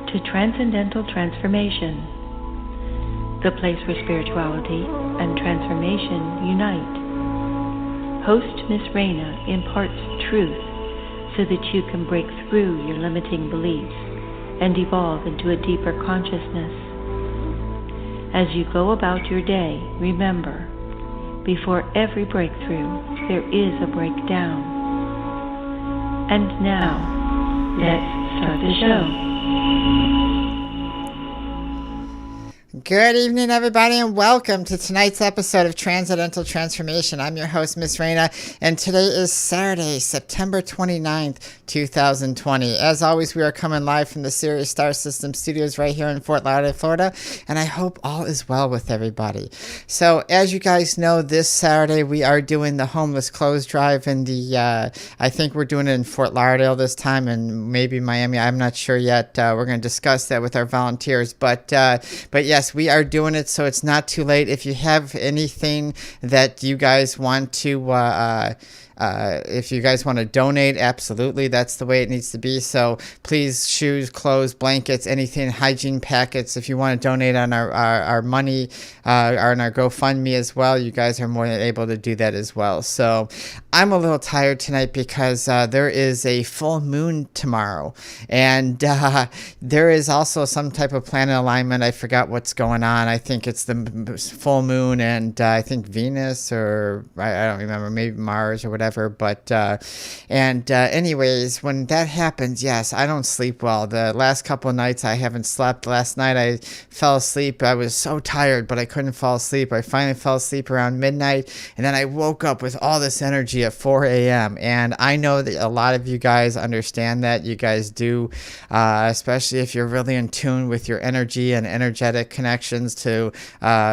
to Transcendental Transformation, the place where spirituality and transformation unite. Host Miss Raina imparts truth so that you can break through your limiting beliefs and evolve into a deeper consciousness. As you go about your day, remember, before every breakthrough, there is a breakdown. And now, let's start the show. Good evening, everybody, and welcome to tonight's episode of Transcendental Transformation. I'm your host, Miss Raina, and today is Saturday, September 29th, 2020. As always, we are coming live from the Sirius Star System studios right here in Fort Lauderdale, Florida, and I hope all is well with everybody. So, as you guys know, this Saturday we are doing the homeless clothes drive in the, I think we're doing it in Fort Lauderdale this time, and maybe Miami. I'm not sure yet. We're going to discuss that with our volunteers, but yes, we are doing it, so it's not too late. If you have anything that you guys want to if you guys want to donate, absolutely, that's the way it needs to be. So please, shoes, clothes, blankets, anything, hygiene packets. If you want to donate on our money, on our GoFundMe as well, you guys are more than able to do that as well. So I'm a little tired tonight because there is a full moon tomorrow, and there is also some type of planet alignment. I forgot what's going on. I think it's the full moon, and I think Venus, or I don't remember, maybe Mars or whatever. But anyways, when that happens, yes, I don't sleep well. The last couple of nights I haven't slept. Last night I fell asleep. I was so tired, but I couldn't fall asleep. I finally fell asleep around midnight, and then I woke up with all this energy at 4 a.m. And I know that a lot of you guys understand that. You guys do, especially if you're really in tune with your energy and energetic connections to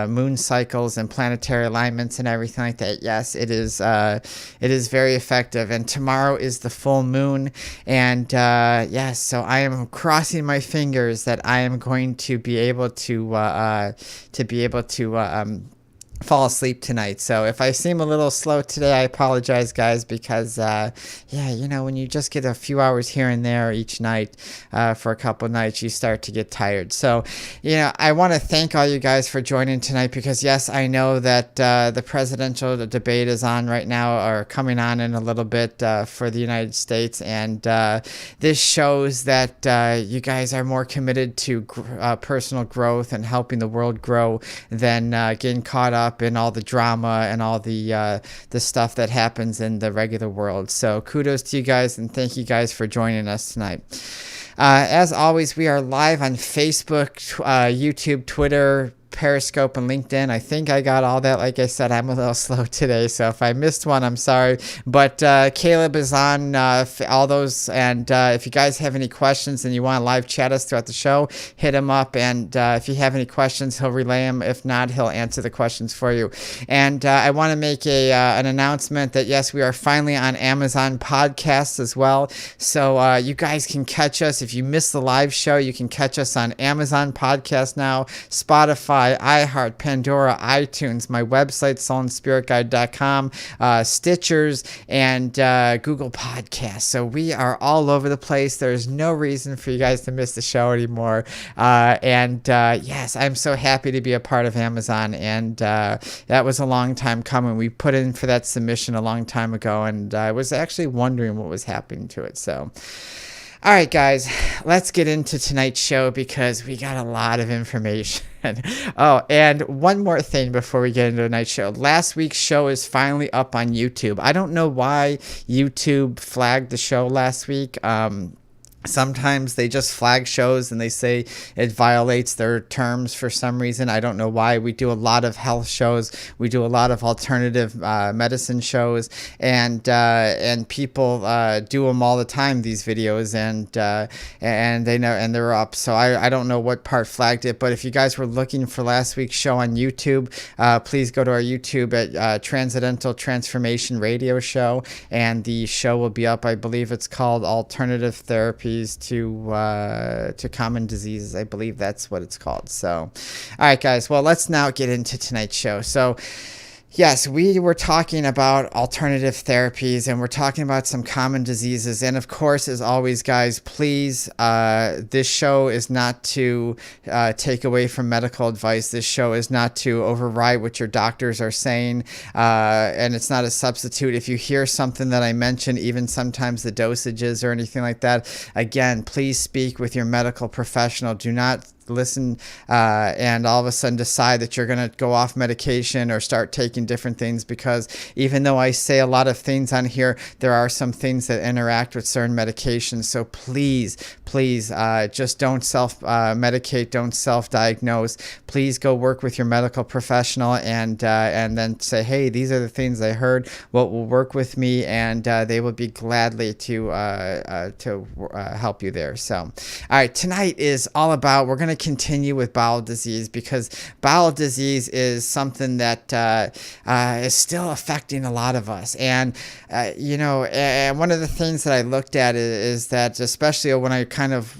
moon cycles and planetary alignments and everything like that. Yes, it is very effective. And tomorrow is the full moon, and yes, so I am crossing my fingers that I am going to be able to fall asleep tonight. So if I seem a little slow today, I apologize, guys, because yeah, you know, when you just get a few hours here and there each night for a couple nights, you start to get tired. So, you know, I want to thank all you guys for joining tonight, because yes, I know that the presidential debate is on right now, or coming on in a little bit for the United States, and this shows that you guys are more committed to personal growth and helping the world grow than getting caught up in all the drama and all the stuff that happens in the regular world. So kudos to you guys, and thank you guys for joining us tonight. As always, we are live on Facebook, YouTube, Twitter, Periscope, and LinkedIn. I think I got all that. Like I said, I'm a little slow today, so if I missed one, I'm sorry. But Caleb is on all those, and if you guys have any questions and you want to live chat us throughout the show, hit him up, and if you have any questions, he'll relay them. If not, he'll answer the questions for you. And I want to make an announcement that yes, we are finally on Amazon Podcasts as well, so you guys can catch us. If you missed the live show, you can catch us on Amazon Podcast now, Spotify, iHeart, Pandora, iTunes, my website, soulandspiritguide.com, Stitchers, and Google Podcasts. So we are all over the place. There's no reason for you guys to miss the show anymore. Yes, I'm so happy to be a part of Amazon, and that was a long time coming. We put in for that submission a long time ago, and I was actually wondering what was happening to it. So all right, guys, let's get into tonight's show, because we got a lot of information. Oh, and one more thing before we get into tonight's show. Last week's show is finally up on YouTube. I don't know why YouTube flagged the show last week. Sometimes they just flag shows and they say it violates their terms for some reason. I don't know why. We do a lot of health shows. We do a lot of alternative medicine shows, and people do them all the time, these videos, and they know, and they're up. So I don't know what part flagged it, but if you guys were looking for last week's show on YouTube, please go to our YouTube at Transcendental Transformation Radio Show, and the show will be up. I believe it's called Alternative Therapy to common diseases. I believe that's what it's called. So, all right, guys. Well, let's now get into tonight's show. So, Yes, we were talking about alternative therapies and we're talking about some common diseases. And of course, as always, guys, please, this show is not to take away from medical advice. This show is not to override what your doctors are saying. And it's not a substitute. If you hear something that I mentioned, even sometimes the dosages or anything like that, again, please speak with your medical professional. Do not listen and all of a sudden decide that you're going to go off medication or start taking different things, because even though I say a lot of things on here, there are some things that interact with certain medications. So please just don't self-medicate, don't self-diagnose. Please go work with your medical professional and then say, hey, these are the things I heard, what will work with me, and they will be gladly to help you there. So, all right, tonight is all about, we're going to continue with bowel disease, because bowel disease is something that is still affecting a lot of us. And and one of the things that I looked at is that, especially when I kind of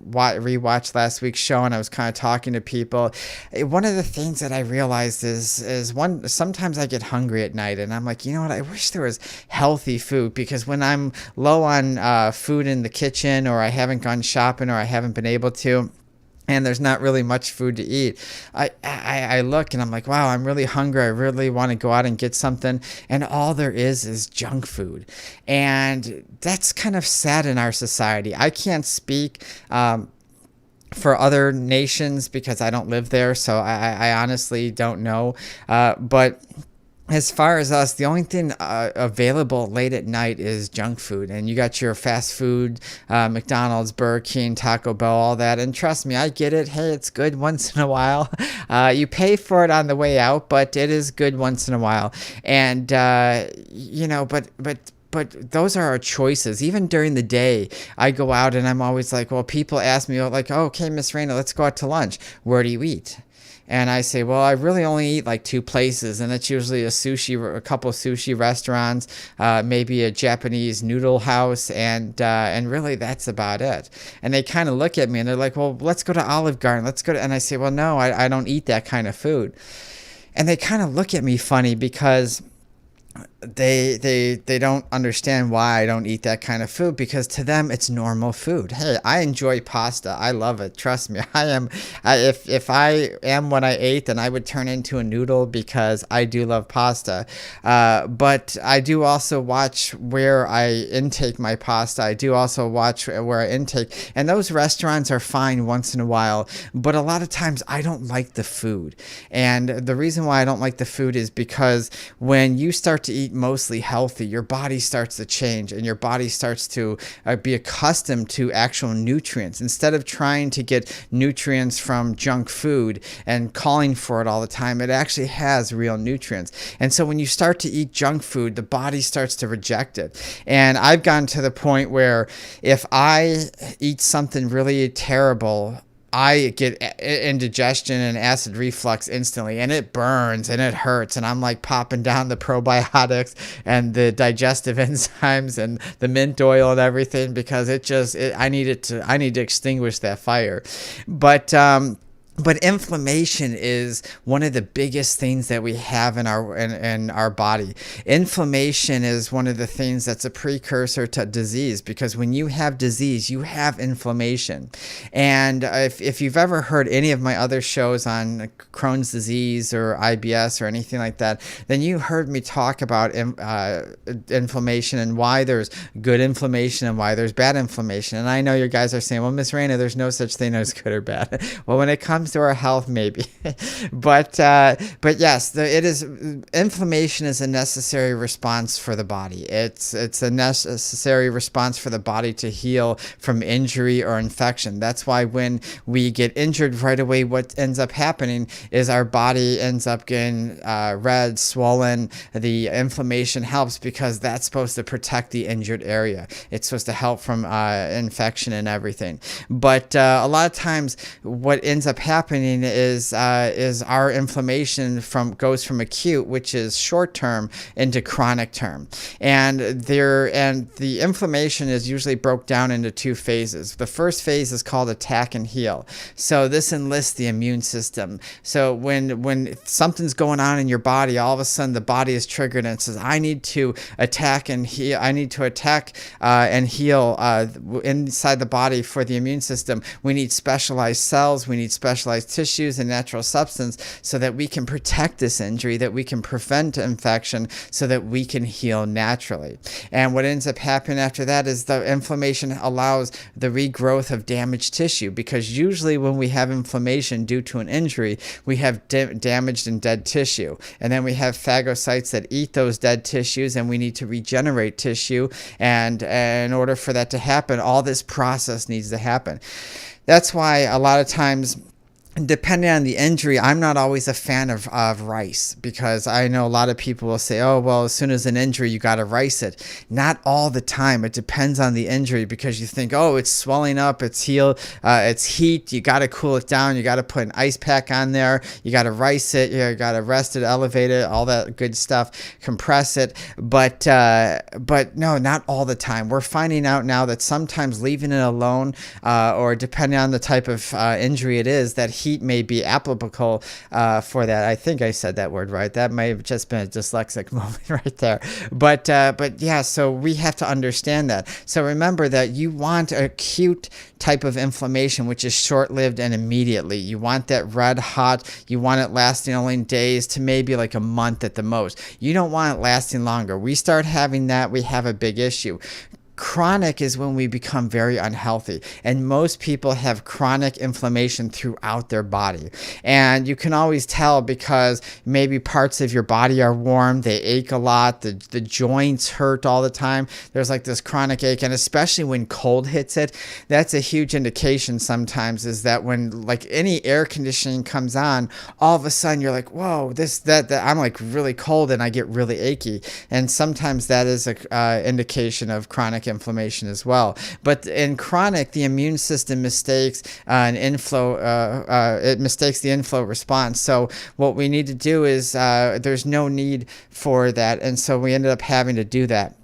rewatched last week's show and I was kind of talking to people, one of the things that I realized is sometimes I get hungry at night and I'm like, you know what, I wish there was healthy food, because when I'm low on food in the kitchen, or I haven't gone shopping, or I haven't been able to, and there's not really much food to eat, I look and I'm like, wow, I'm really hungry. I really want to go out and get something. And all there is junk food. And that's kind of sad in our society. I can't speak for other nations because I don't live there. So I honestly don't know. But as far as us, the only thing available late at night is junk food. And you got your fast food, McDonald's, Burger King, Taco Bell, all that. And trust me, I get it. Hey, it's good once in a while. You pay for it on the way out, but it is good once in a while. And, but those are our choices. Even during the day, I go out and I'm always like, well, people ask me, like, oh, okay, Miss Raina, let's go out to lunch. Where do you eat? And I say, well, I really only eat like 2 places, and it's usually a couple of sushi restaurants, maybe a Japanese noodle house, and really that's about it. And they kind of look at me and they're like, well, let's go to Olive Garden. And I say, well, no, I don't eat that kind of food. And they kind of look at me funny, because they don't understand why I don't eat that kind of food, because to them it's normal food. Hey, I enjoy pasta. I love it. Trust me. If I am what I ate, then I would turn into a noodle, because I do love pasta. But I do also watch where I intake my pasta. I do also watch where I intake, and those restaurants are fine once in a while, but a lot of times I don't like the food. And the reason why I don't like the food is because when you start to eat mostly healthy, your body starts to change, and your body starts to be accustomed to actual nutrients. Instead of trying to get nutrients from junk food and calling for it all the time, it actually has real nutrients. And so when you start to eat junk food, the body starts to reject it. And I've gotten to the point where if I eat something really terrible, I get indigestion and acid reflux instantly, and it burns and it hurts, and I'm like popping down the probiotics and the digestive enzymes and the mint oil and everything, because I need to extinguish that fire. But inflammation is one of the biggest things that we have in our body. Inflammation is one of the things that's a precursor to disease, because when you have disease, you have inflammation. And if you've ever heard any of my other shows on Crohn's disease or IBS or anything like that, then you heard me talk about inflammation and why there's good inflammation and why there's bad inflammation. And I know you guys are saying, well, Miss Raina, there's no such thing as good or bad. Well, when it comes to our health, maybe. but yes, inflammation is a necessary response for the body. It's a necessary response for the body to heal from injury or infection. That's why when we get injured right away, what ends up happening is our body ends up getting red, swollen. The inflammation helps because that's supposed to protect the injured area. It's supposed to help from infection and everything. But a lot of times what ends up happening happening is our inflammation goes from acute, which is short term, into chronic term, and the inflammation is usually broke down into two phases. The first phase is called attack and heal. So this enlists the immune system. So when something's going on in your body, all of a sudden the body is triggered and it says, I need to attack and heal. I need to attack and heal inside the body. For the immune system, we need specialized cells, we need specialized tissues and natural substance so that we can protect this injury, that we can prevent infection, so that we can heal naturally. And what ends up happening after that is the inflammation allows the regrowth of damaged tissue, because usually when we have inflammation due to an injury, we have damaged and dead tissue. And then we have phagocytes that eat those dead tissues, and we need to regenerate tissue. And in order for that to happen, all this process needs to happen. That's why a lot of times, depending on the injury, I'm not always a fan of rice, because I know a lot of people will say, oh, well, as soon as an injury, you got to rice it. Not all the time. It depends on the injury, because you think, oh, it's swelling up, it's healed, it's heat, you got to cool it down, you got to put an ice pack on there, you got to rice it, you got to rest it, elevate it, all that good stuff, compress it. But no, not all the time. We're finding out now that sometimes leaving it alone, or depending on the type of injury it is, that heat may be applicable for that. I think I said that word right. That may have just been a dyslexic moment right there. But yeah, so we have to understand that. So remember that you want acute type of inflammation, which is short-lived and immediately. You want that red hot. You want it lasting only days to maybe like a month at the most. You don't want it lasting longer. We start having that, we have a big issue. Chronic is when we become very unhealthy, and most people have chronic inflammation throughout their body. And you can always tell, because maybe parts of your body are warm, they ache a lot, the joints hurt all the time. There's like this chronic ache, and especially when cold hits it, that's a huge indication sometimes, is that when like any air conditioning comes on, all of a sudden you're like, whoa, that I'm like really cold and I get really achy. And sometimes that is a indication of chronic inflammation as well. But in chronic, the immune system mistakes it mistakes the inflow response. So what we need to do is there's no need for that, and so we ended up having to do that.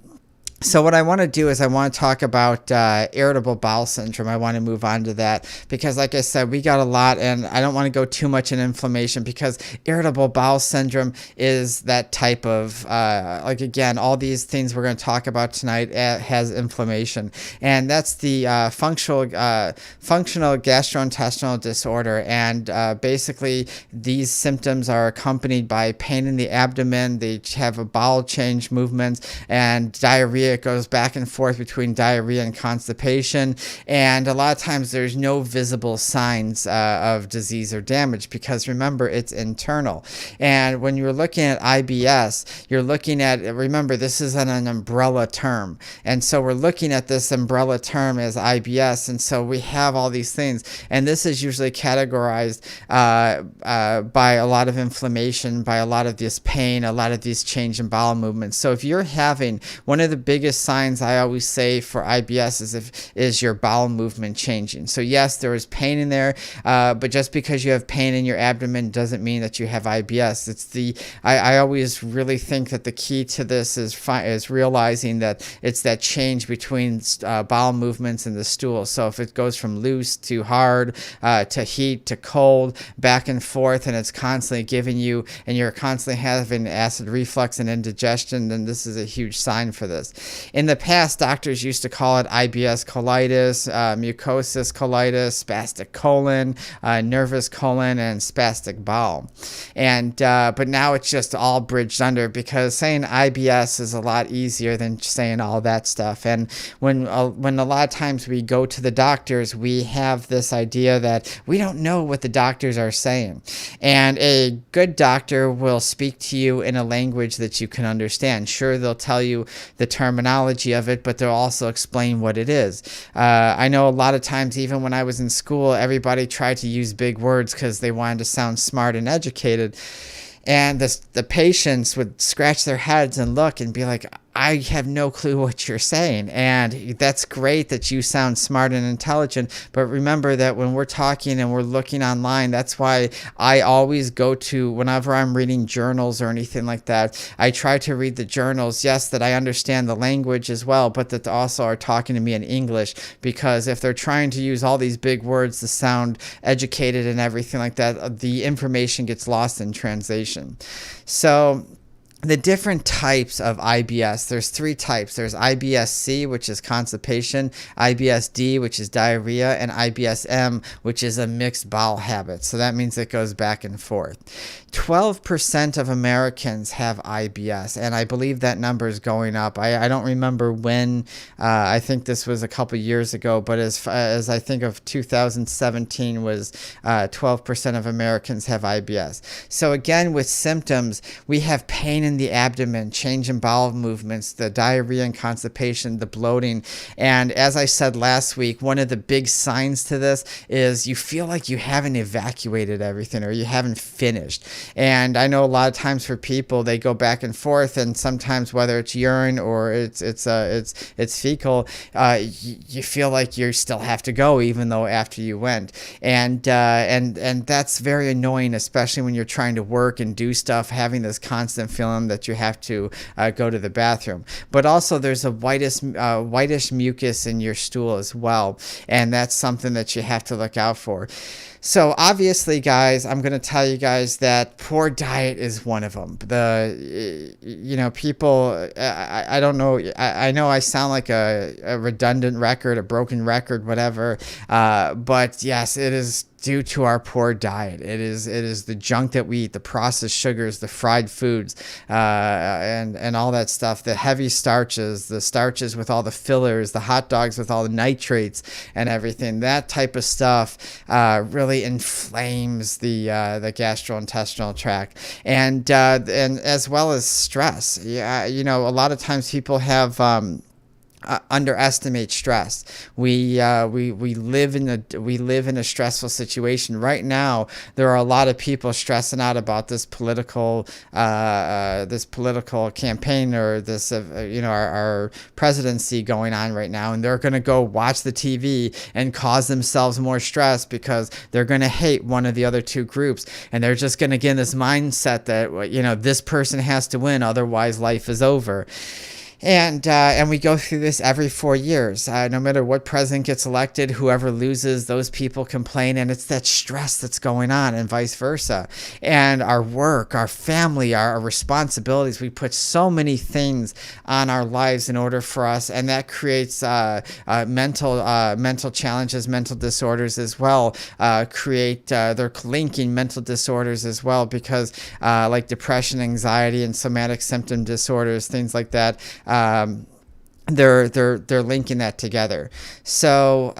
So what I want to do is I want to talk about irritable bowel syndrome. I want to move on to that, because like I said, we got a lot, and I don't want to go too much in inflammation, because irritable bowel syndrome is that type of, like again, all these things we're going to talk about tonight has inflammation. And that's the functional gastrointestinal disorder. And basically these symptoms are accompanied by pain in the abdomen. They have a bowel change movements and diarrhea. It goes back and forth between diarrhea and constipation, and a lot of times there's no visible signs of disease or damage, because remember, it's internal. And when you're looking at IBS, you're looking at, remember, this is an umbrella term, and so we're looking at this umbrella term as IBS, and so we have all these things, and this is usually categorized by a lot of inflammation, by a lot of this pain, a lot of these change in bowel movements. So if you're having one of the biggest signs I always say for IBS is your bowel movement changing. So yes, there is pain in there, but just because you have pain in your abdomen doesn't mean that you have IBS. I always really think that the key to this is realizing that it's that change between bowel movements and the stool. So if it goes from loose to hard, to heat to cold, back and forth, and it's constantly giving you, and you're constantly having acid reflux and indigestion, then this is a huge sign for this. In the past, doctors used to call it IBS colitis, mucosis colitis, spastic colon, nervous colon, and spastic bowel. And but now it's just all bridged under, because saying IBS is a lot easier than saying all that stuff. And when a lot of times we go to the doctors, we have this idea that we don't know what the doctors are saying. And a good doctor will speak to you in a language that you can understand. Sure, they'll tell you the terminology of it, but they'll also explain what it is. I know a lot of times, even when I was in school, everybody tried to use big words because they wanted to sound smart and educated. And the patients would scratch their heads and look and be like, I have no clue what you're saying. And that's great that you sound smart and intelligent. But remember that when we're talking and we're looking online, that's why I always go to, whenever I'm reading journals or anything like that, I try to read the journals, yes, that I understand the language as well, but that also are talking to me in English, because if they're trying to use all these big words to sound educated and everything like that, the information gets lost in translation. So the different types of IBS, there's 3 types. There's IBS-C, which is constipation, IBS-D, which is diarrhea, and IBS-M, which is a mixed bowel habit. So that means it goes back and forth. 12% of Americans have IBS, and I believe that number is going up. I don't remember when. I think this was a couple years ago, but as I think of 2017 was 12% of Americans have IBS. So again, with symptoms, we have pain in the abdomen, change in bowel movements, the diarrhea and constipation, the bloating. And as I said last week, one of the big signs to this is you feel like you haven't evacuated everything, or you haven't finished. And I know a lot of times for people, they go back and forth, and sometimes whether it's urine or it's fecal, you feel like you still have to go even though after you went. And that's very annoying, especially when you're trying to work and do stuff, having this constant feeling that you have to go to the bathroom. But also there's a whitish mucus in your stool as well, and that's something that you have to look out for. So obviously, guys, I'm going to tell you guys that poor diet is one of them. People, I don't know. I know I sound like a redundant record, a broken record, whatever. But yes, it is due to our poor diet. It is the junk that we eat, the processed sugars, the fried foods, and all that stuff, the heavy starches, the starches with all the fillers, the hot dogs with all the nitrates and everything. That type of stuff really inflames the gastrointestinal tract, and as well as stress. Yeah, a lot of times people have underestimate stress. We live in a stressful situation right now. There are a lot of people stressing out about this political campaign, or this our presidency going on right now, and they're going to go watch the TV and cause themselves more stress because they're going to hate one of the other two groups, and they're just going to get in this mindset that this person has to win, otherwise life is over. And we go through this every 4 years. No matter what president gets elected, whoever loses, those people complain, and it's that stress that's going on, and vice versa. And our work, our family, our responsibilities, we put so many things on our lives in order for us, and that creates mental challenges, mental disorders as well. They're linking mental disorders as well, because like depression, anxiety, and somatic symptom disorders, things like that. They're linking that together. So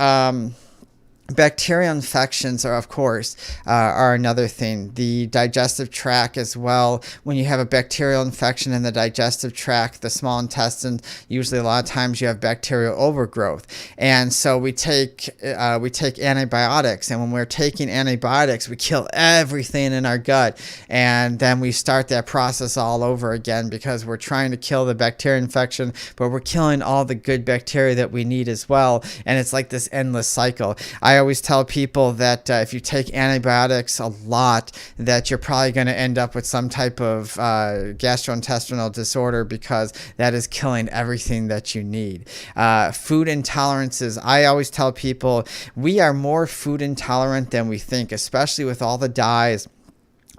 bacterial infections are, of course, are another thing. The digestive tract as well. When you have a bacterial infection in the digestive tract, the small intestine, usually a lot of times you have bacterial overgrowth. And so we take antibiotics, and when we're taking antibiotics, we kill everything in our gut, and then we start that process all over again, because we're trying to kill the bacteria infection, but we're killing all the good bacteria that we need as well. And it's like this endless cycle. I always tell people that if you take antibiotics a lot, that you're probably going to end up with some type of gastrointestinal disorder, because that is killing everything that you need. Food intolerances. I always tell people we are more food intolerant than we think, especially with all the dyes,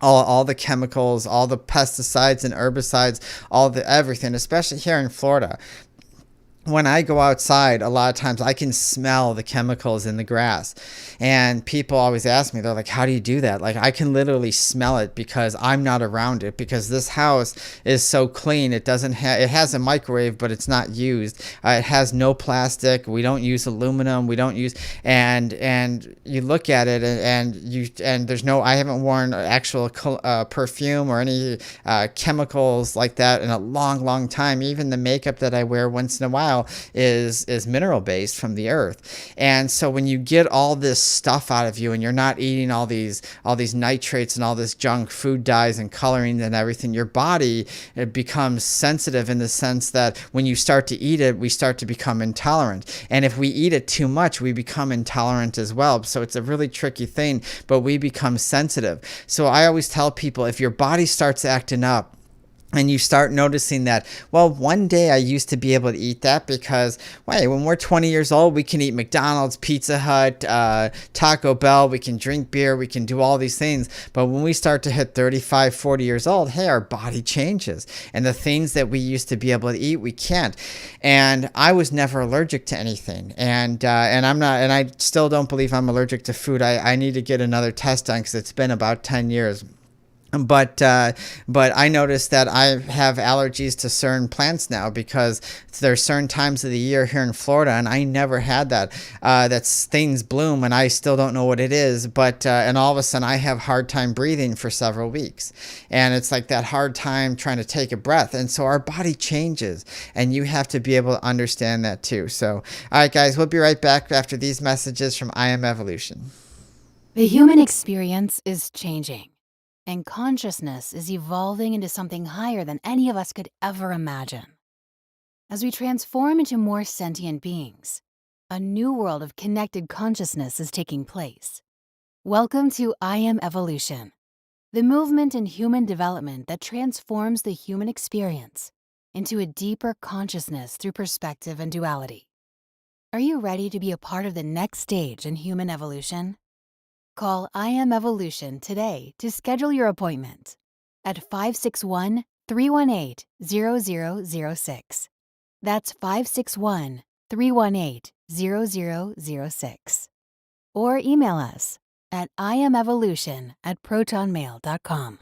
all the chemicals, all the pesticides and herbicides, everything, especially here in Florida. When I go outside, a lot of times I can smell the chemicals in the grass, and people always ask me, they're like, how do you do that? Like, I can literally smell it because I'm not around it, because this house is so clean. It has a microwave, but it's not used. It has no plastic. We don't use aluminum. We don't use, and you look at it and there's no, I haven't worn actual perfume or any chemicals like that in a long, long time. Even the makeup that I wear once in a while, well is mineral based from the earth. And so when you get all this stuff out of you and you're not eating all these nitrates and all this junk food dyes and coloring and everything, your body, it becomes sensitive in the sense that when you start to eat it, we start to become intolerant. And if we eat it too much, we become intolerant as well. So it's a really tricky thing, but we become sensitive. So I always tell people, if your body starts acting up, and you start noticing that, well, one day I used to be able to eat that because, wait, when we're 20 years old, we can eat McDonald's, Pizza Hut, Taco Bell, we can drink beer, we can do all these things. But when we start to hit 35, 40 years old, hey, our body changes. And the things that we used to be able to eat, we can't. And I was never allergic to anything. And I'm not, and I still don't believe I'm allergic to food. I need to get another test done because it's been about 10 years. But I noticed that I have allergies to certain plants now because there's certain times of the year here in Florida, and I never had that. That's things bloom, and I still don't know what it is. But and all of a sudden, I have hard time breathing for several weeks, and it's like that hard time trying to take a breath. And so our body changes, and you have to be able to understand that too. So, all right, guys, we'll be right back after these messages from I Am Evolution. The human experience is changing. And consciousness is evolving into something higher than any of us could ever imagine. As we transform into more sentient beings, a new world of connected consciousness is taking place. Welcome to I Am Evolution, the movement in human development that transforms the human experience into a deeper consciousness through perspective and duality. Are you ready to be a part of the next stage in human evolution? Call I Am Evolution today to schedule your appointment at 561-318-0006. That's 561-318-0006. Or email us at iamevolution@protonmail.com.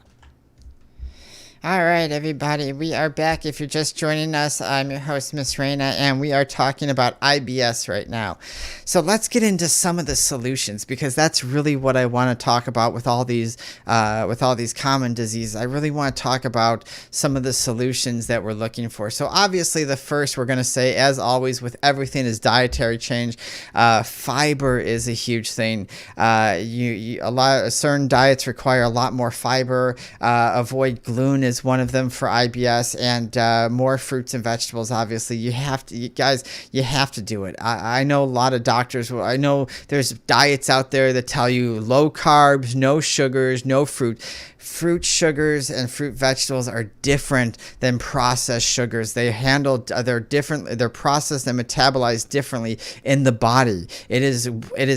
All right, everybody, we are back. If you're just joining us, I'm your host, Miss Raina, and we are talking about IBS right now. So let's get into some of the solutions, because that's really what I want to talk about with all these common diseases. I really want to talk about some of the solutions that we're looking for. So obviously, the first we're going to say, as always with everything, is dietary change. Fiber is a huge thing. Certain diets require a lot more fiber. Avoid gluten is one of them for IBS, and more fruits and vegetables. Obviously, you have to do it. I know a lot of doctors. I know there's diets out there that tell you low carbs, no sugars, no fruit. Fruit sugars and fruit vegetables are different than processed sugars. They're different. They're processed and metabolized differently in the body. It is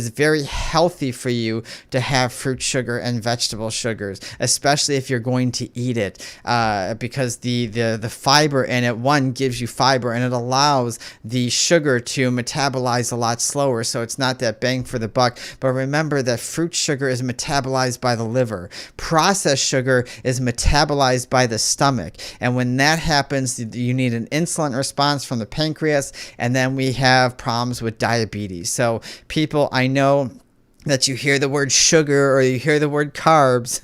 very healthy for you to have fruit sugar and vegetable sugars, especially if you're going to eat it, because the fiber in it, one, gives you fiber, and it allows the sugar to metabolize a lot slower, so it's not that bang for the buck. But remember that fruit sugar is metabolized by the liver. Processed sugar is metabolized by the stomach, and when that happens, you need an insulin response from the pancreas, and then we have problems with diabetes. So people, I know that you hear the word sugar or you hear the word carbs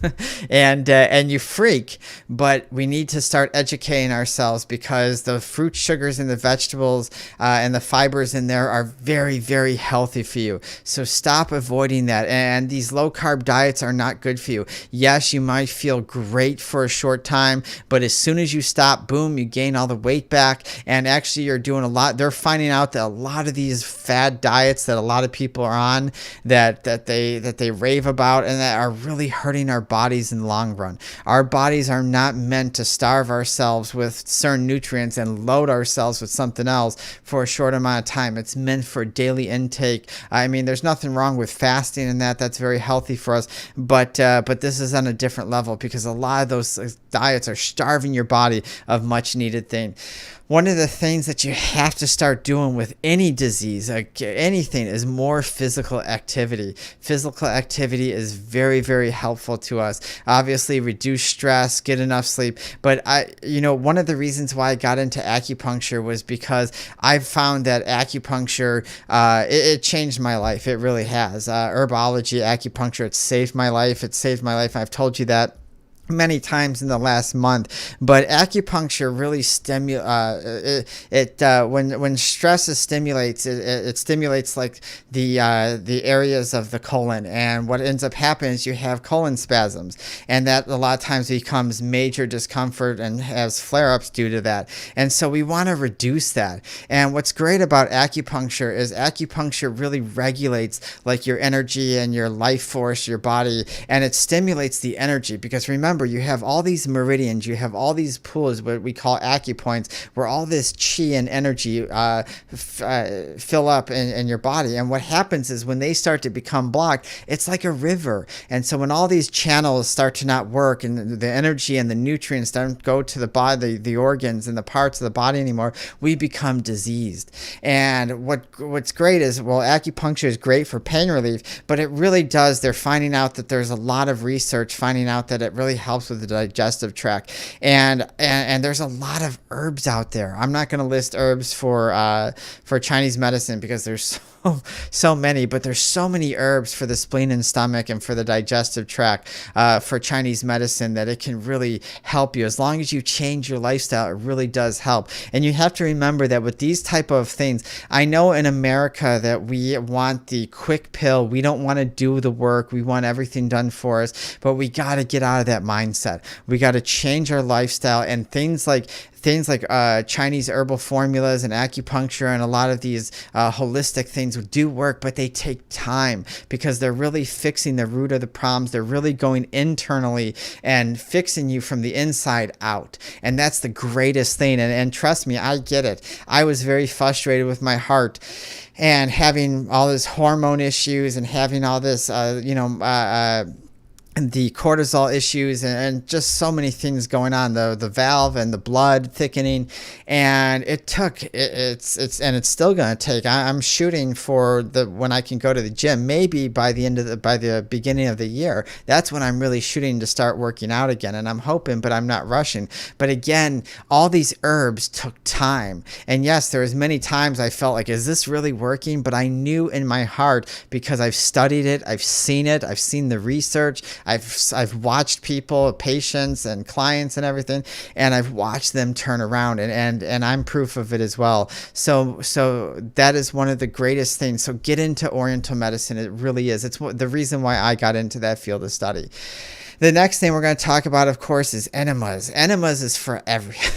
and you freak, but we need to start educating ourselves, because the fruit sugars and the vegetables and the fibers in there are very, very healthy for you. So stop avoiding that. And these low carb diets are not good for you. Yes, you might feel great for a short time, but as soon as you stop, boom, you gain all the weight back. And actually, you're doing a lot. They're finding out that a lot of these fad diets that a lot of people are on, that they rave about, and that are really hurting our bodies in the long run. Our bodies are not meant to starve ourselves with certain nutrients and load ourselves with something else for a short amount of time. It's meant for daily intake. I mean, there's nothing wrong with fasting and that's very healthy for us, but this is on a different level, because a lot of those diets are starving your body of much needed thing. One of the things that you have to start doing with any disease, anything, is more physical activity. Physical activity is very, very helpful to us. Obviously, reduce stress, get enough sleep. But one of the reasons why I got into acupuncture was because I found that acupuncture, it changed my life. It really has. Herbology, acupuncture, it saved my life. It saved my life. I've told you that many times in the last month, but acupuncture really when stress it stimulates like the areas of the colon, and what ends up happening is you have colon spasms, and that a lot of times becomes major discomfort and has flare-ups due to that. And so we want to reduce that. And what's great about acupuncture is acupuncture really regulates like your energy and your life force, your body, and it stimulates the energy, because remember, you have all these meridians, you have all these pools, what we call acupoints, where all this chi and energy fill up in your body. And what happens is when they start to become blocked, it's like a river. And so when all these channels start to not work, and the energy and the nutrients don't go to the body, the organs and the parts of the body anymore, we become diseased. And what's great is, well, acupuncture is great for pain relief, but it really does. They're finding out that there's a lot of research finding out that it really helps with the digestive tract, and there's a lot of herbs out there. I'm not going to list herbs for Chinese medicine because there's so many, but there's so many herbs for the spleen and stomach and for the digestive tract for Chinese medicine that it can really help you. As long as you change your lifestyle, it really does help. And you have to remember that with these type of things, I know in America that we want the quick pill. We don't want to do the work. We want everything done for us, but we got to get out of that mindset. We got to change our lifestyle, and things like Chinese herbal formulas and acupuncture and a lot of these holistic things do work, but they take time because they're really fixing the root of the problems. They're really going internally and fixing you from the inside out. And that's the greatest thing. And trust me, I get it. I was very frustrated with my heart and having all this hormone issues and having all this, and the cortisol issues and just so many things going on, the valve and the blood thickening, and it's still going to take. I'm shooting for when I can go to the gym, maybe by the beginning of the year. That's when I'm really shooting to start working out again, and I'm hoping, but I'm not rushing. But again, all these herbs took time, and yes, there was many times I felt like, is this really working? But I knew in my heart, because I've studied it, I've seen the research. I've watched people, patients and clients and everything, and I've watched them turn around, and I'm proof of it as well. So that is one of the greatest things. So get into Oriental medicine. It really is. It's the reason why I got into that field of study. The next thing we're going to talk about, of course, is enemas. Enemas is for everything.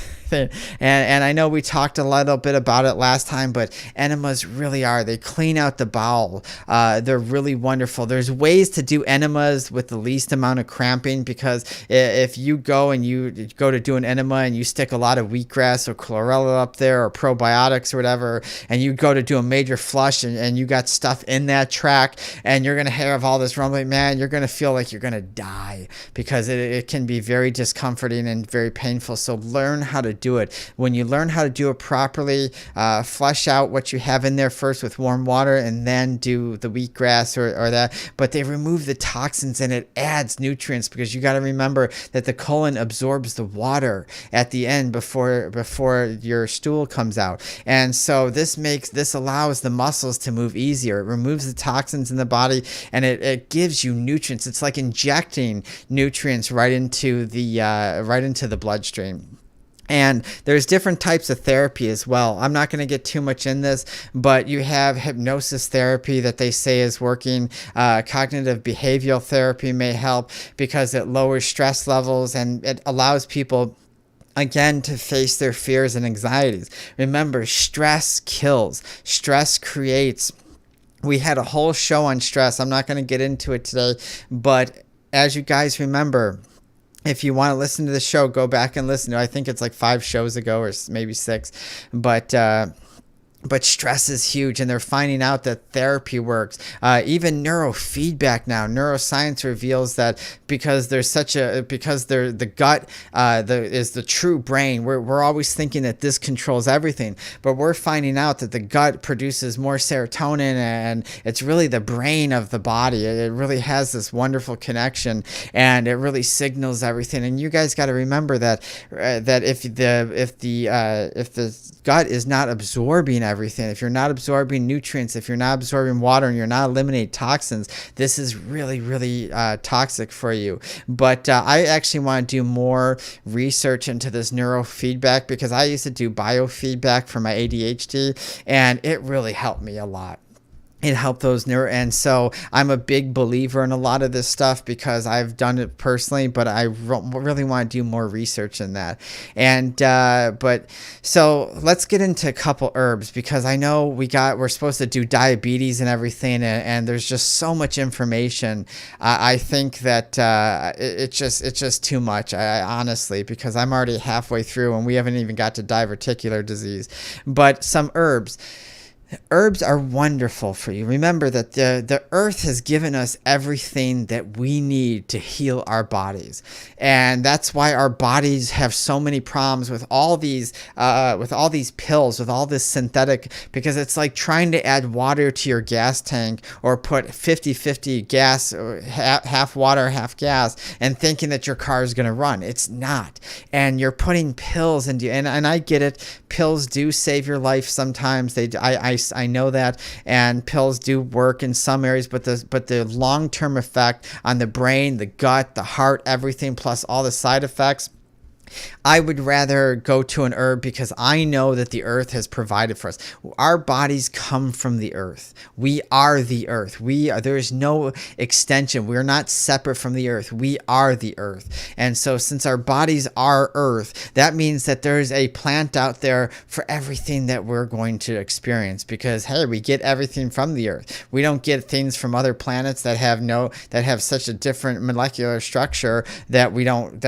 And I know we talked a little bit about it last time, but enemas really are. They clean out the bowel. They're really wonderful. There's ways to do enemas with the least amount of cramping, because if you go to do an enema and you stick a lot of wheatgrass or chlorella up there or probiotics or whatever, and you go to do a major flush and you got stuff in that tract, and you're going to have all this rumbling, man, you're going to feel like you're going to die, because it can be very discomforting and very painful. So learn how to do it. When you learn how to do it properly, flush out what you have in there first with warm water, and then do the wheatgrass or that. But they remove the toxins, and it adds nutrients, because you got to remember that the colon absorbs the water at the end before your stool comes out. And so this allows the muscles to move easier. It removes the toxins in the body, and it gives you nutrients. It's like injecting nutrients right into the bloodstream. And there's different types of therapy as well. I'm not going to get too much in this, but you have hypnosis therapy that they say is working. Cognitive behavioral therapy may help because it lowers stress levels, and it allows people, again, to face their fears and anxieties. Remember, stress kills. Stress creates. We had a whole show on stress. I'm not going to get into it today, but as you guys remember, if you want to listen to the show, go back and listen to it. I think it's like 5 shows ago or maybe 6. But stress is huge, and they're finding out that therapy works. Even neurofeedback now. Neuroscience reveals that because the gut is the true brain. We're always thinking that this controls everything, but we're finding out that the gut produces more serotonin, and it's really the brain of the body. It really has this wonderful connection, and it really signals everything. And you guys got to remember that if the gut is not absorbing everything, if you're not absorbing nutrients, if you're not absorbing water, and you're not eliminating toxins, this is really, really toxic for you. But I actually want to do more research into this neurofeedback, because I used to do biofeedback for my ADHD, and it really helped me a lot. It helped those and so I'm a big believer in a lot of this stuff because I've done it personally, but I really want to do more research in that. And but so let's get into a couple herbs, because I know we're supposed to do diabetes and everything, and there's just so much information. I think that it's just too much, honestly, because I'm already halfway through and we haven't even got to diverticular disease. But some herbs. Herbs are wonderful for you. Remember that the earth has given us everything that we need to heal our bodies. And that's why our bodies have so many problems with all these pills, with all this synthetic, because it's like trying to add water to your gas tank, or put 50-50 gas, or half water, half gas, and thinking that your car is going to run. It's not. And you're putting pills into, and I get it. Pills do save your life sometimes. I know that, and pills do work in some areas, but the long-term effect on the brain, the gut, the heart, everything, plus all the side effects, I would rather go to an herb, because I know that the earth has provided for us. Our bodies come from the earth. We are the earth. There is no extension. We're not separate from the earth. We are the earth. And so since our bodies are earth, that means that there's a plant out there for everything that we're going to experience, because hey, we get everything from the earth. We don't get things from other planets that have such a different molecular structure that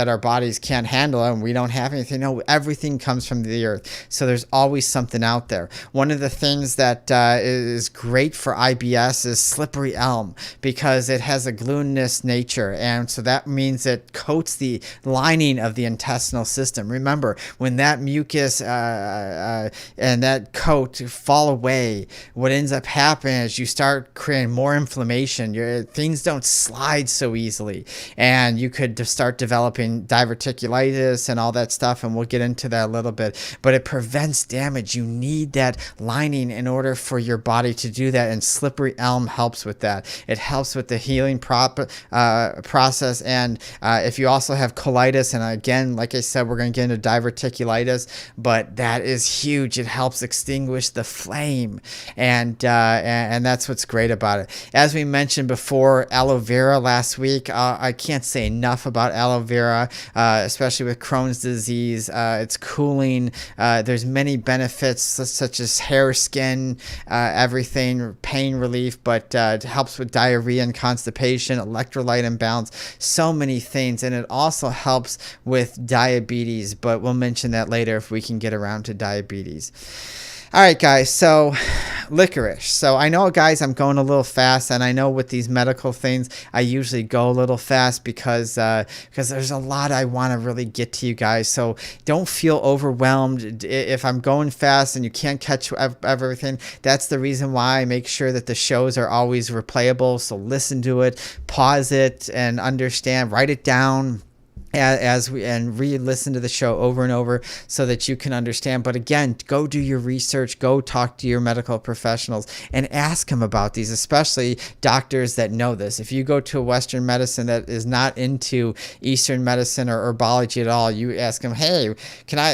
our bodies can't handle, and we don't have anything. No, everything comes from the earth. So there's always something out there. One of the things that is great for IBS is slippery elm, because it has a glutinous nature, and so that means it coats the lining of the intestinal system. Remember, when that mucus and that coat fall away, what ends up happening is you start creating more inflammation. Things don't slide so easily, and you could start developing diverticulitis and all that stuff, and we'll get into that a little bit. But it prevents damage. You need that lining in order for your body to do that, and slippery elm helps with that. It helps with the healing process. And if you also have colitis, and again, like I said, we're going to get into diverticulitis, but that is huge. It helps extinguish the flame, and that's what's great about it. As we mentioned before, aloe vera last week, I can't say enough about aloe vera, especially with Crohn's disease. It's cooling. There's many benefits such as hair, skin, everything, pain relief, but it helps with diarrhea and constipation, electrolyte imbalance, so many things. And it also helps with diabetes, but we'll mention that later if we can get around to diabetes. All right, guys, so licorice. So I know, guys, I'm going a little fast, and I know with these medical things, I usually go a little fast because there's a lot I want to really get to you guys. So don't feel overwhelmed if I'm going fast and you can't catch everything. That's the reason why I make sure that the shows are always replayable. So listen to it, pause it, and understand, write it down, and re-listen to the show over and over so that you can understand. But again, go do your research, go talk to your medical professionals and ask them about these, especially doctors that know this. If you go to a Western medicine that is not into Eastern medicine or herbology at all, you ask them, hey,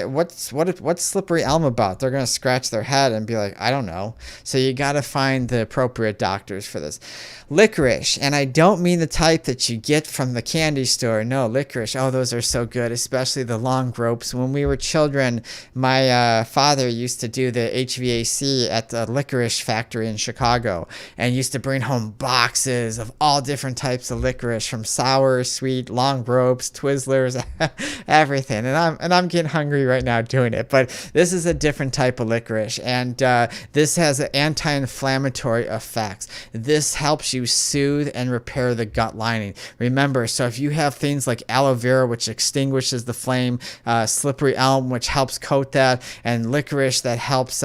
what's slippery elm about? They're going to scratch their head and be like, I don't know. So you got to find the appropriate doctors for this. Licorice, and I don't mean the type that you get from the candy store. No, licorice. Oh, those are so good, especially the long ropes. When we were children, my father used to do the HVAC at the licorice factory in Chicago, and used to bring home boxes of all different types of licorice, from sour, sweet, long ropes, Twizzlers, everything. And I'm getting hungry right now doing it. But this is a different type of licorice, and this has anti-inflammatory effects. This helps you soothe and repair the gut lining. Remember, so if you have things like aloe vera, which extinguishes the flame, slippery elm, which helps coat that, and licorice that helps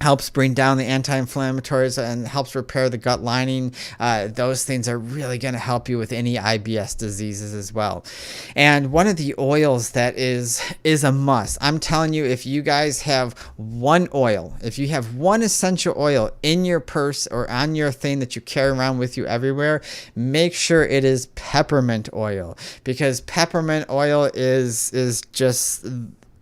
helps bring down the anti-inflammatories and helps repair the gut lining. Those things are really going to help you with any IBS diseases as well. And one of the oils that is a must. I'm telling you, if you guys have one oil, if you have one essential oil in your purse or on your thing that you carry around with you everywhere, make sure it is peppermint oil, because peppermint oil is just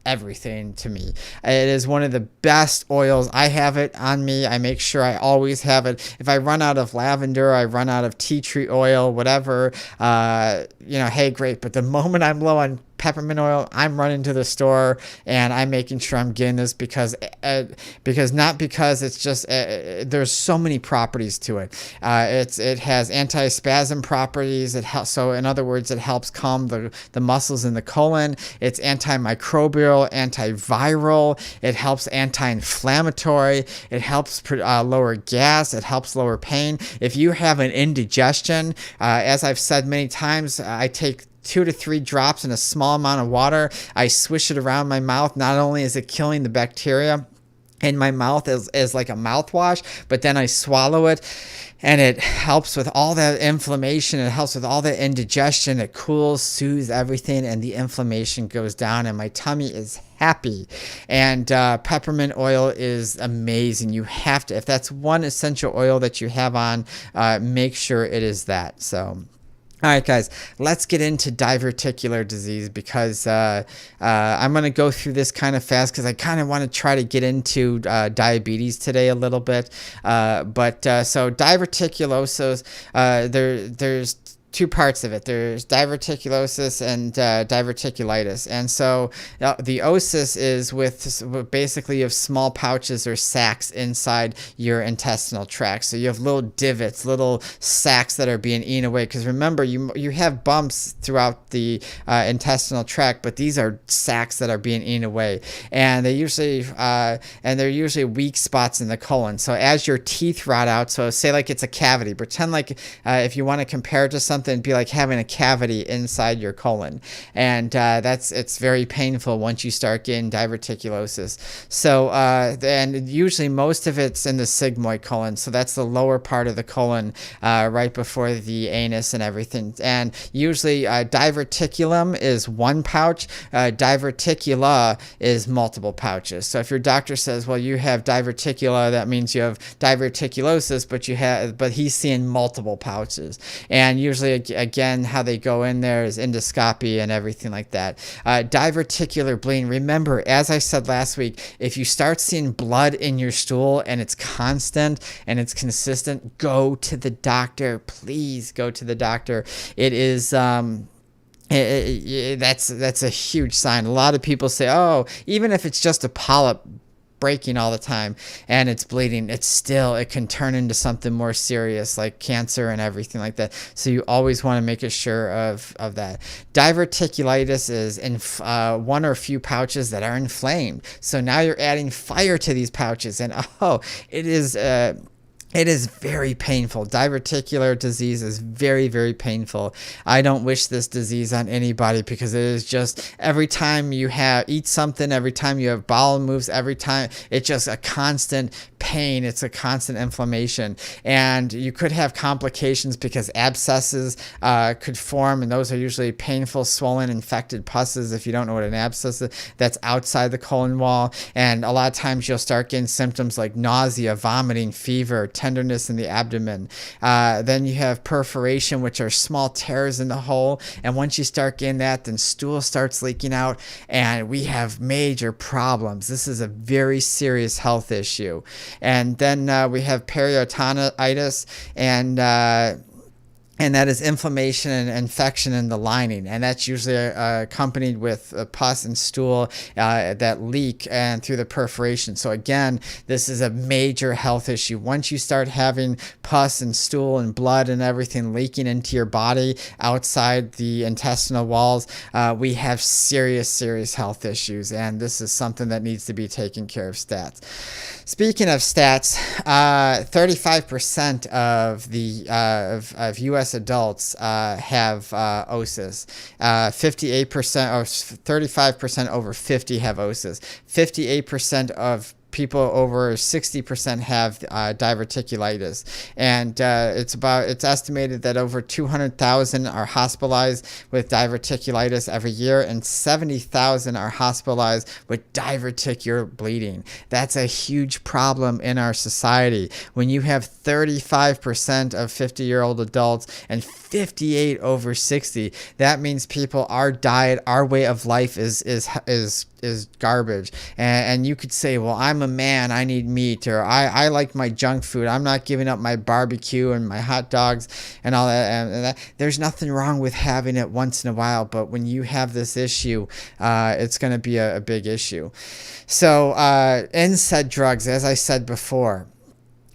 everything to me. It is one of the best oils. I have it on me. I make sure I always have it. If I run out of lavender, I run out of tea tree oil, whatever, hey, great. But the moment I'm low on peppermint oil, I'm running to the store and I'm making sure I'm getting this because it's just there's so many properties to it. It has anti-spasm properties. So in other words, it helps calm the muscles in the colon. It's antimicrobial, antiviral. It helps anti-inflammatory. It helps lower gas. It helps lower pain. If you have an indigestion, as I've said many times, I take 2 to 3 drops in a small amount of water. I swish it around my mouth. Not only is it killing the bacteria in my mouth as like a mouthwash, but then I swallow it and it helps with all that inflammation. It helps with all that indigestion. It cools, soothes everything, and the inflammation goes down and my tummy is happy. And peppermint oil is amazing. You have to, if that's one essential oil that you have on, make sure it is that. So all right, guys, let's get into diverticular disease because I'm going to go through this kind of fast because I kind of want to try to get into diabetes today a little bit. So diverticulosis, there's 2 parts of it. There's diverticulosis and diverticulitis. And so the osis is with basically you have small pouches or sacs inside your intestinal tract. So you have little divots, little sacs that are being eaten away. Because remember, you have bumps throughout the intestinal tract, but these are sacs that are being eaten away. And they're usually weak spots in the colon. So as your teeth rot out, so say like it's a cavity. Pretend like if you want to compare it to something, be like having a cavity inside your colon, and it's very painful once you start getting diverticulosis. So and usually most of it's in the sigmoid colon, so that's the lower part of the colon, right before the anus and everything. And usually diverticulum is 1 pouch, diverticula is multiple pouches. So if your doctor says, well, you have diverticula, that means you have diverticulosis, but he's seeing multiple pouches. And usually again, how they go in there is endoscopy and everything like that. Diverticular bleeding. Remember, as I said last week, if you start seeing blood in your stool and it's constant and it's consistent, go to the doctor. Please go to the doctor. It is that's a huge sign. A lot of people say, oh, even if it's just a polyp breaking all the time and it's bleeding, it can turn into something more serious like cancer and everything like that. So you always want to make sure of that. Diverticulitis is in 1 or a few pouches that are inflamed. So now you're adding fire to these pouches, and it is very painful. Diverticular disease is very, very painful. I don't wish this disease on anybody because it is just every time you eat something, every time you have bowel moves, every time it's just a constant pain. It's a constant inflammation. And you could have complications because abscesses could form, and those are usually painful, swollen, infected pusses. If you don't know what an abscess is, that's outside the colon wall. And a lot of times you'll start getting symptoms like nausea, vomiting, fever, tenderness in the abdomen. Then you have perforation, which are small tears in the hole. And once you start getting that, then stool starts leaking out, and we have major problems. This is a very serious health issue. And then we have peritonitis, and that is inflammation and infection in the lining. And that's usually accompanied with pus and stool that leak and through the perforation. So again, this is a major health issue. Once you start having pus and stool and blood and everything leaking into your body outside the intestinal walls, we have serious, serious health issues. And this is something that needs to be taken care of. Stats. Speaking of stats, 35% of the of U.S. adults have OSIS. 58% or 35% over 50 have OSIS. 58% of people over 60% have diverticulitis, and it's estimated that over 200,000 are hospitalized with diverticulitis every year, and 70,000 are hospitalized with diverticular bleeding. That's a huge problem in our society. When you have 35% of 50-year-old adults and 58 over 60, that means people, our diet, our way of life is garbage. And you could say, well, I'm a man, I need meat, or I like my junk food, I'm not giving up my barbecue and my hot dogs and all that. And there's nothing wrong with having it once in a while, but when you have this issue, it's going to be a big issue. So NSAID drugs, as I said before,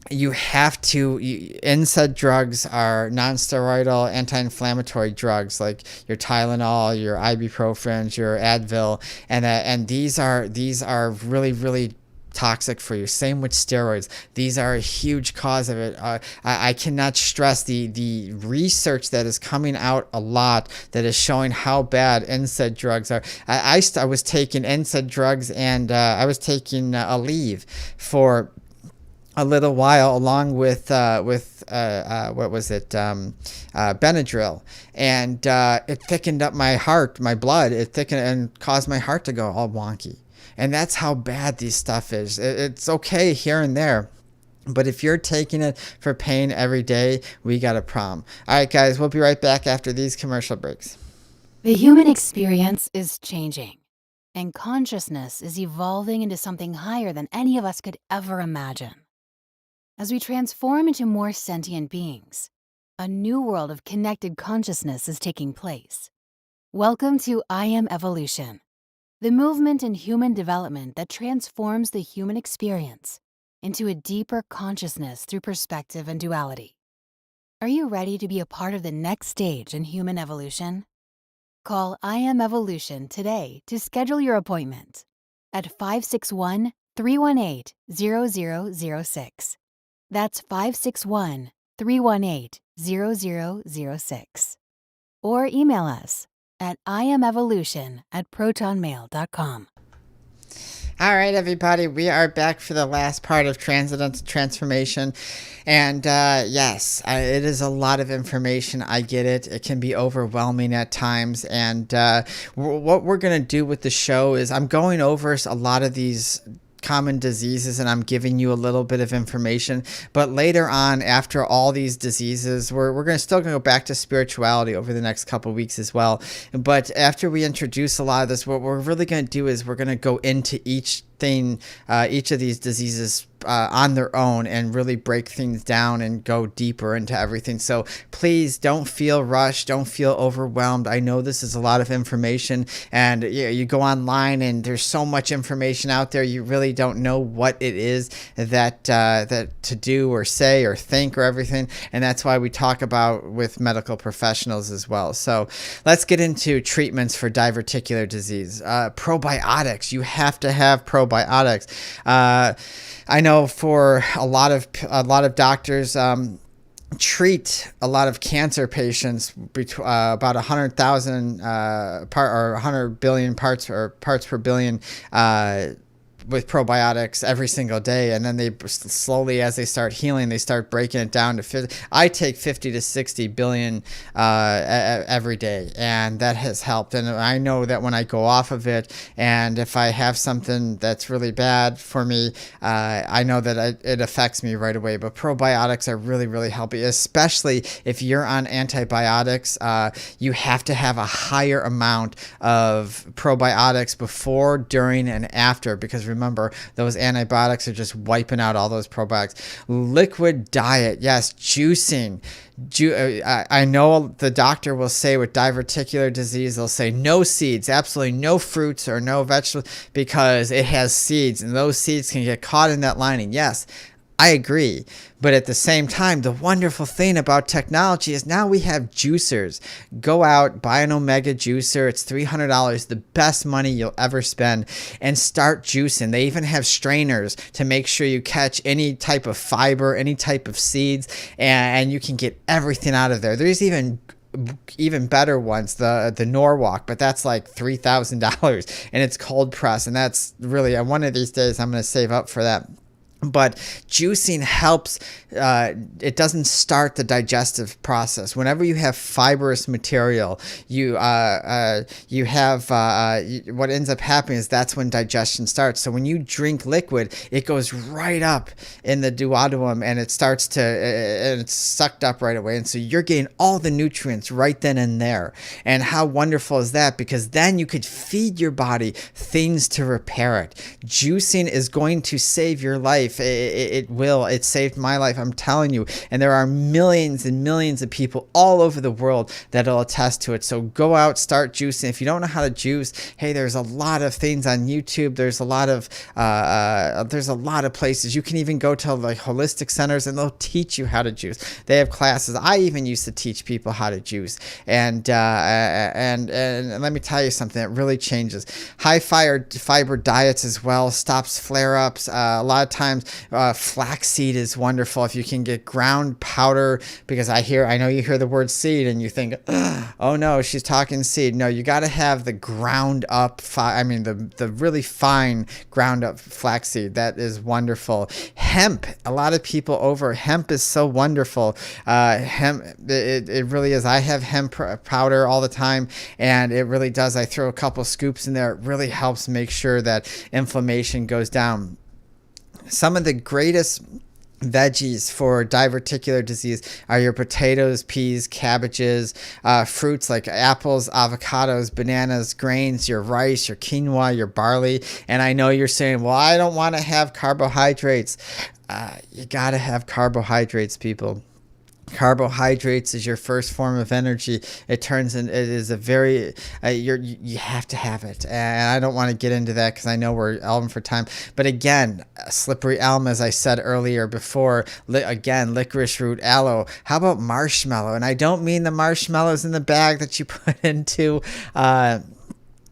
NSAID drugs are non-steroidal anti-inflammatory drugs like your Tylenol, your ibuprofen, your Advil, and these are really, really toxic for you. Same with steroids. These are a huge cause of it. I cannot stress the research that is coming out a lot that is showing how bad NSAID drugs are. I was taking NSAID drugs, and I was taking Aleve for a little while, along with Benadryl, and it thickened up my heart, my blood. It thickened and caused my heart to go all wonky. And that's how bad this stuff is. It's okay here and there, but if you're taking it for pain every day, we got a problem. All right, guys, we'll be right back after these commercial breaks. The human experience is changing, and consciousness is evolving into something higher than any of us could ever imagine. As we transform into more sentient beings, a new world of connected consciousness is taking place. Welcome to I Am Evolution, the movement in human development that transforms the human experience into a deeper consciousness through perspective and duality. Are you ready to be a part of the next stage in human evolution? Call I Am Evolution today to schedule your appointment at 561-318-0006. That's 561-318-0006. Or email us at iamevolution@protonmail.com. All right, everybody, we are back for the last part of Transcendental Transformation. And yes, it is a lot of information. I get it. It can be overwhelming at times. And what we're going to do with the show is I'm going over a lot of these common diseases, and I'm giving you a little bit of information. But later on, after all these diseases, we're going to still go back to spirituality over the next couple of weeks as well. But after we introduce a lot of this, what we're really going to do is we're going to go into each of these diseases on their own and really break things down and go deeper into everything. So please don't feel rushed. Don't feel overwhelmed. I know this is a lot of information, and you go online and there's so much information out there. You really don't know what it is that to do or say or think or everything. And that's why we talk about with medical professionals as well. So let's get into treatments for diverticular disease. Probiotics. You have to have probiotics. I know for a lot of doctors treat a lot of cancer patients about 100,000 or 100 billion parts per billion with probiotics every single day, and then they slowly, as they start healing, they start breaking it down to 50. I take 50 to 60 billion every day, and that has helped. And I know that when I go off of it, and if I have something that's really bad for me, I know that it affects me right away. But probiotics are really, really helping, especially if you're on antibiotics. You have to have a higher amount of probiotics before, during, and after, because remember, those antibiotics are just wiping out all those probiotics. Liquid diet, yes, juicing. I know the doctor will say with diverticular disease, they'll say no seeds, absolutely no fruits or no vegetables, because it has seeds, and those seeds can get caught in that lining. Yes, I agree. But at the same time, the wonderful thing about technology is now we have juicers. Go out, buy an Omega juicer. It's $300, the best money you'll ever spend, and start juicing. They even have strainers to make sure you catch any type of fiber, any type of seeds, and you can get everything out of there. There's even even better ones, the Norwalk, but that's like $3,000 and it's cold press, and that's really, one of these days I'm going to save up for that. But juicing helps. It doesn't start the digestive process. Whenever you have fibrous material, you have what ends up happening is that's when digestion starts. So when you drink liquid, it goes right up in the duodenum, and it starts to and it's sucked up right away. And so you're getting all the nutrients right then and there. And how wonderful is that? Because then you could feed your body things to repair it. Juicing is going to save your life. It will. It saved my life, I'm telling you. And there are millions and millions of people all over the world that'll attest to it. So go out, start juicing. If you don't know how to juice, hey, there's a lot of things on YouTube. There's a lot of places. You can even go to like holistic centers, and they'll teach you how to juice. They have classes. I even used to teach people how to juice. And let me tell you something. It really changes. High fiber diets as well stops flare-ups. A lot of times. Flaxseed is wonderful if you can get ground powder, because I know you hear the word seed and you think, oh no, she's talking seed. No, you got to have the ground up, the really fine ground up flaxseed. That is wonderful. Hemp, a lot of people hemp is so wonderful. Hemp, it really is. I have hemp powder all the time, and it really does. I throw a couple scoops in there. It really helps make sure that inflammation goes down. Some of the greatest veggies for diverticular disease are your potatoes, peas, cabbages, fruits like apples, avocados, bananas, grains, your rice, your quinoa, your barley. And I know you're saying, well, I don't want to have carbohydrates. You got to have carbohydrates, people. Carbohydrates is your first form of energy. It is a very, you have to have it. And I don't want to get into that because I know we're elm for time. But again, slippery elm, as I said earlier before, again, licorice root, aloe. How about marshmallow? And I don't mean the marshmallows in the bag that you put into,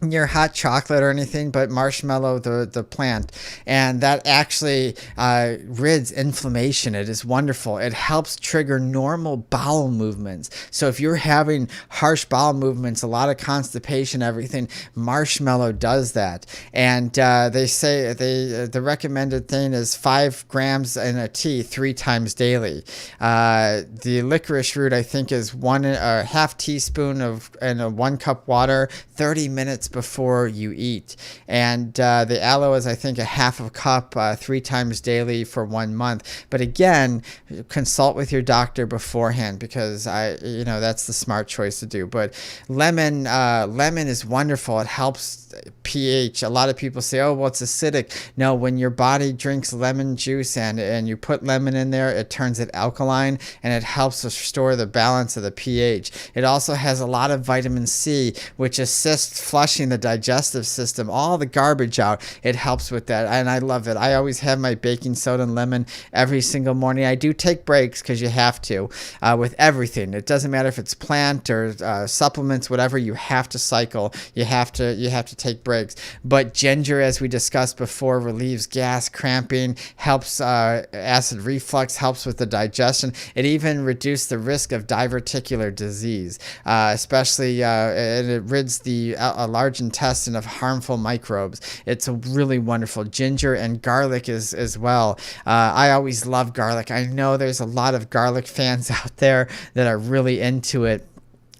your hot chocolate or anything, but marshmallow, the plant, and that actually rids inflammation. It is wonderful. It helps trigger normal bowel movements. So if you're having harsh bowel movements, a lot of constipation, everything, marshmallow does that. And they say the recommended thing is 5 grams in a tea 3 times daily. The licorice root, I think, is a half teaspoon in a 1 cup water, 30 minutes before you eat. And the aloe is, I think, a half of a cup 3 times daily for 1 month. But again, consult with your doctor beforehand, because that's the smart choice to do. But lemon is wonderful. It helps pH. A lot of people say, oh, well, it's acidic. No, when your body drinks lemon juice and you put lemon in there, it turns it alkaline, and it helps restore the balance of the pH. It also has a lot of vitamin C, which assists flushing the digestive system, all the garbage out. It helps with that, and I love it. I always have my baking soda and lemon every single morning. I do take breaks because you have to with everything. It doesn't matter if it's plant or supplements, whatever. You have to cycle. You have to take breaks. But ginger, as we discussed before, relieves gas, cramping, helps acid reflux, helps with the digestion. It even reduces the risk of diverticular disease, especially and it rids the large intestine of harmful microbes. It's a really wonderful. Ginger and garlic as well. I always love garlic. I know there's a lot of garlic fans out there that are really into it.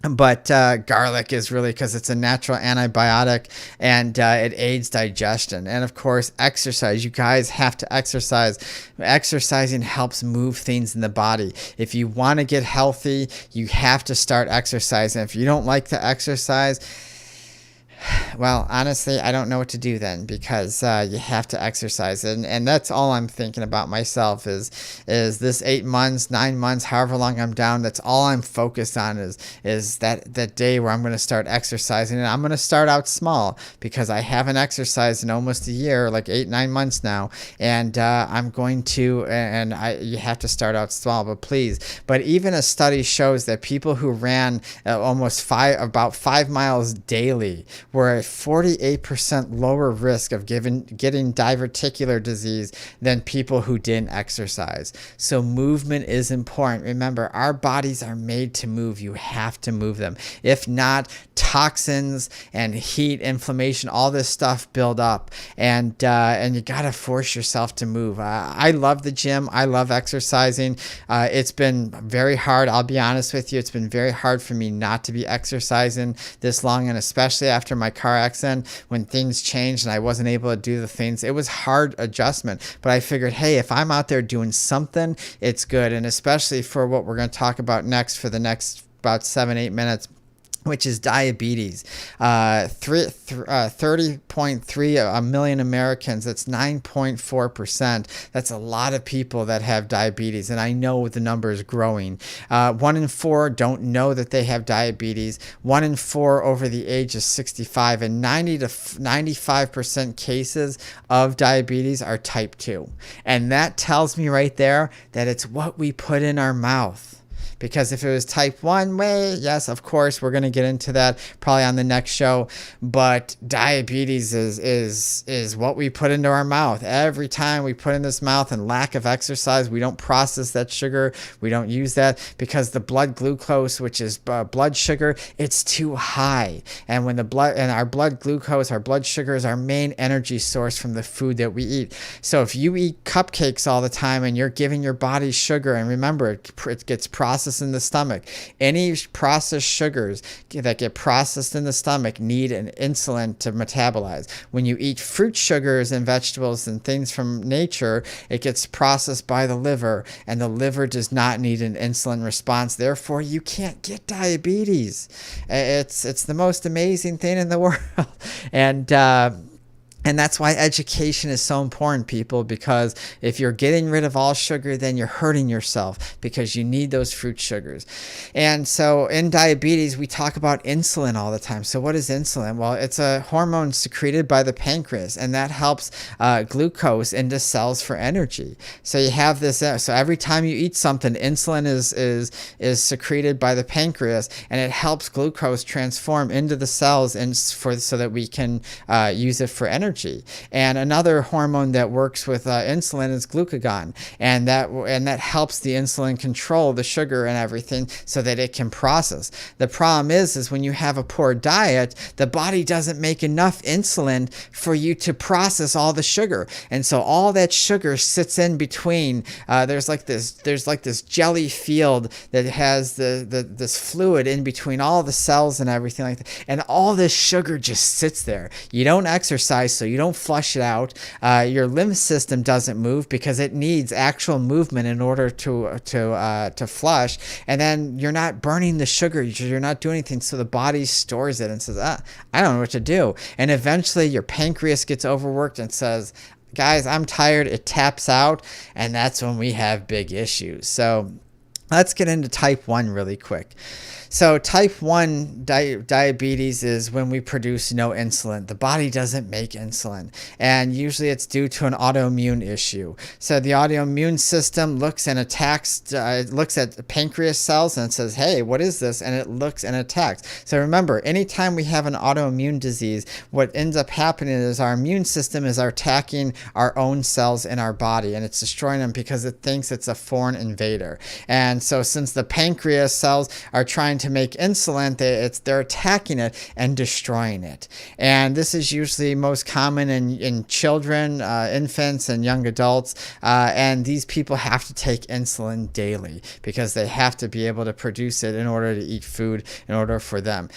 But garlic is really, because it's a natural antibiotic, and it aids digestion. And of course, exercise. You guys have to exercise. Exercising helps move things in the body. If you want to get healthy, you have to start exercising. If you don't like to exercise, well, honestly, I don't know what to do then, because you have to exercise. And that's all I'm thinking about myself is this 8 months, 9 months, however long I'm down. That's all I'm focused on is that day where I'm going to start exercising. And I'm going to start out small, because I haven't exercised in almost a year, like 8-9 months now. And I'm going to, you have to start out small, but even a study shows that people who ran about 5 miles daily were 48% lower risk of getting diverticular disease than people who didn't exercise. So movement is important. Remember, our bodies are made to move. You have to move them. If not, toxins and heat, inflammation, all this stuff build up, and you gotta force yourself to move. I love the gym. I love exercising. It's been very hard. I'll be honest with you. It's been very hard for me not to be exercising this long, and especially after my car accident, when things changed and I wasn't able to do the things. It was hard adjustment, but I figured, hey, if I'm out there doing something, it's good. And especially for what we're going to talk about next, for the next about 7-8 minutes, which is diabetes. 30.3 million Americans, that's 9.4%. That's a lot of people that have diabetes, and I know the number is growing. 1 in 4 don't know that they have diabetes. 1 in 4 over the age of 65, and 90 to 95% cases of diabetes are type 2. And that tells me right there that it's what we put in our mouth. Because if it was type 1, yes, of course, we're going to get into that probably on the next show. But diabetes is what we put into our mouth. Every time we put in this mouth, and lack of exercise, we don't process that sugar. We don't use that because the blood glucose, which is blood sugar, it's too high. And when our blood glucose, our blood sugar is our main energy source from the food that we eat. So if you eat cupcakes all the time and you're giving your body sugar, and remember, it gets processed in the stomach. Any processed sugars that get processed in the stomach need an insulin to metabolize. When you eat fruit sugars and vegetables and things from nature, it gets processed by the liver, and the liver does not need an insulin response. Therefore, you can't get diabetes. It's the most amazing thing in the world. And that's why education is so important, people, because if you're getting rid of all sugar, then you're hurting yourself, because you need those fruit sugars. And so in diabetes, we talk about insulin all the time. So what is insulin? Well, it's a hormone secreted by the pancreas, and that helps glucose into cells for energy. So you have this. So every time you eat something, insulin is secreted by the pancreas, and it helps glucose transform into the cells so that we can use it for energy. And another hormone that works with insulin is glucagon, and that helps the insulin control the sugar and everything so that it can process. The problem is when you have a poor diet, the body doesn't make enough insulin for you to process all the sugar, and so all that sugar sits in between. There's like this jelly field that has this fluid in between all the cells and everything like that, and all this sugar just sits there. You don't exercise, so you don't flush it out. Your lymph system doesn't move because it needs actual movement in order to flush. And then you're not burning the sugar. You're not doing anything. So the body stores it and says, I don't know what to do. And eventually your pancreas gets overworked and says, guys, I'm tired. It taps out. And that's when we have big issues. So let's get into type 1 really quick. So type 1 diabetes is when we produce no insulin. The body doesn't make insulin, and usually it's due to an autoimmune issue. So the autoimmune system looks and attacks, looks at pancreas cells and says, hey, what is this? And it looks and attacks. So remember, anytime we have an autoimmune disease, what ends up happening is our immune system is attacking our own cells in our body, and it's destroying them because it thinks it's a foreign invader. And so since the pancreas cells are trying to make insulin, they're attacking it and destroying it. And this is usually most common in children, infants, and young adults. And these people have to take insulin daily because they have to be able to produce it in order to eat food, in order for them.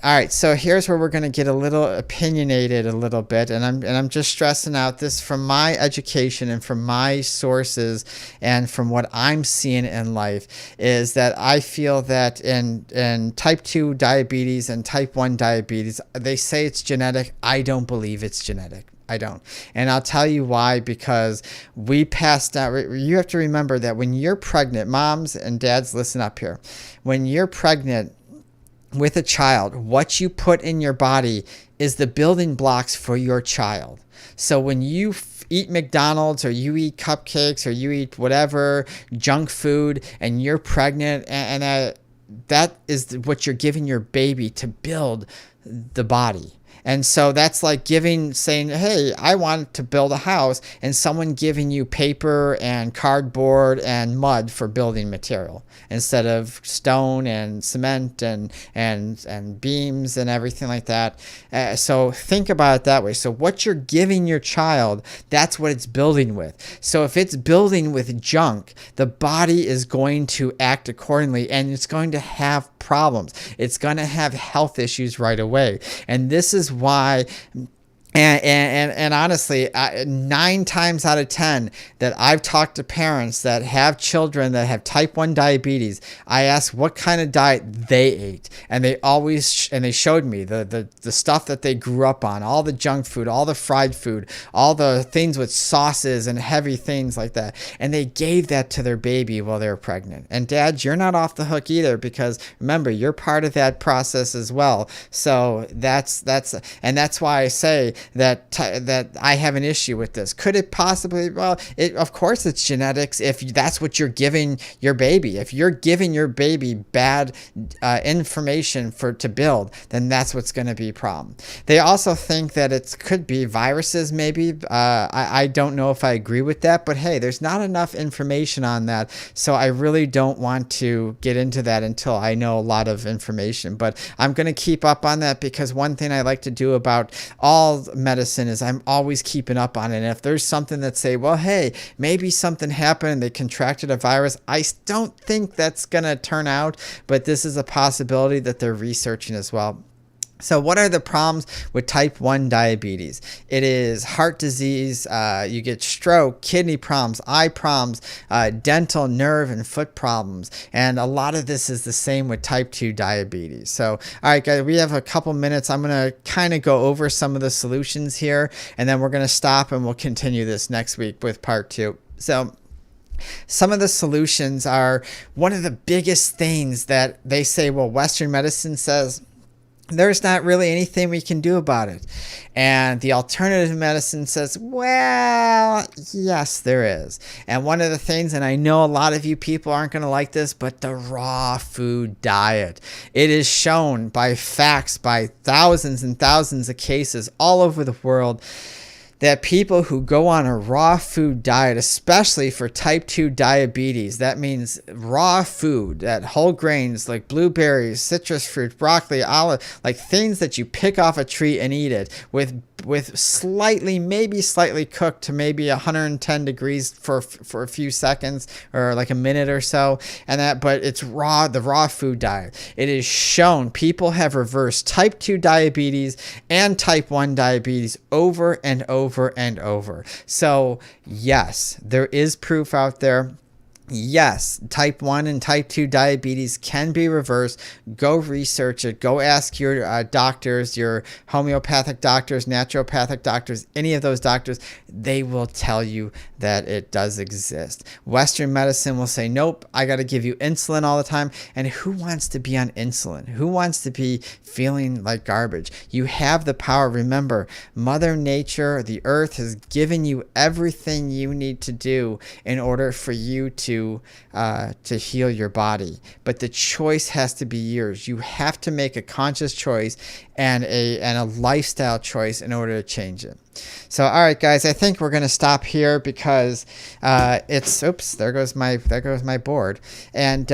All right, so here's where we're going to get a little opinionated a little bit, and I'm just stressing out this from my education and from my sources and from what I'm seeing in life, is that I feel that in type 2 diabetes and type 1 diabetes, they say it's genetic. I don't believe it's genetic. I don't. And I'll tell you why, because we passed out. You have to remember that when you're pregnant, moms and dads, listen up here. When you're pregnant with a child, what you put in your body is the building blocks for your child. So when you eat McDonald's or you eat cupcakes or you eat whatever junk food and you're pregnant, and that is what you're giving your baby to build the body. And so that's like saying, hey, I want to build a house, and someone giving you paper and cardboard and mud for building material instead of stone and cement and beams and everything like that. So think about it that way. So what you're giving your child, that's what it's building with. So if it's building with junk, the body is going to act accordingly, and it's going to have problems. It's going to have health issues right away. And this is why, and honestly, 9 times out of 10 that I've talked to parents that have children that have type 1 diabetes, I asked what kind of diet they ate, and they showed me the stuff that they grew up on, all the junk food, all the fried food, all the things with sauces and heavy things like that, and they gave that to their baby while they were pregnant. And dads, you're not off the hook either, because remember, you're part of that process as well. So that's why I say that I have an issue with this. Could it possibly? Well, of course it's genetics. If that's what you're giving your baby, if you're giving your baby bad information to build, then that's what's going to be a problem. They also think that it could be viruses. Maybe I don't know if I agree with that, but hey, there's not enough information on that, so I really don't want to get into that until I know a lot of information. But I'm going to keep up on that, because one thing I like to do about all medicine is I'm always keeping up on it. And if there's something that say, well, hey, maybe something happened and they contracted a virus, I don't think that's going to turn out, but this is a possibility that they're researching as well. So what are the problems with type 1 diabetes? It is heart disease, you get stroke, kidney problems, eye problems, dental, nerve, and foot problems. And a lot of this is the same with type 2 diabetes. So, all right, guys, we have a couple minutes. I'm going to kind of go over some of the solutions here, and then we're going to stop and we'll continue this next week with part 2. So some of the solutions are, one of the biggest things that they say, well, Western medicine says there's not really anything we can do about it. And the alternative medicine says, well, yes, there is. And one of the things, and I know a lot of you people aren't going to like this, but the raw food diet. It is shown by facts, by thousands and thousands of cases all over the world, that people who go on a raw food diet, especially for type 2 diabetes, that means raw food, that whole grains like blueberries, citrus fruit, broccoli, olive, like things that you pick off a tree and eat it with maybe slightly cooked to maybe 110 degrees for a few seconds or like a minute or so, but it's raw, the raw food diet. It is shown people have reversed type 2 diabetes and type 1 diabetes over and over and over. So yes, there is proof out there. Yes, type 1 and type 2 diabetes can be reversed. Go research it. Go ask your doctors, your homeopathic doctors, naturopathic doctors, any of those doctors. They will tell you that it does exist. Western medicine will say, nope, I got to give you insulin all the time. And who wants to be on insulin? Who wants to be feeling like garbage? You have the power. Remember, Mother Nature, the earth, has given you everything you need to do in order for you to heal your body, but the choice has to be yours. You have to make a conscious choice and a lifestyle choice in order to change it. So, all right, guys, I think we're going to stop here because there goes my board, and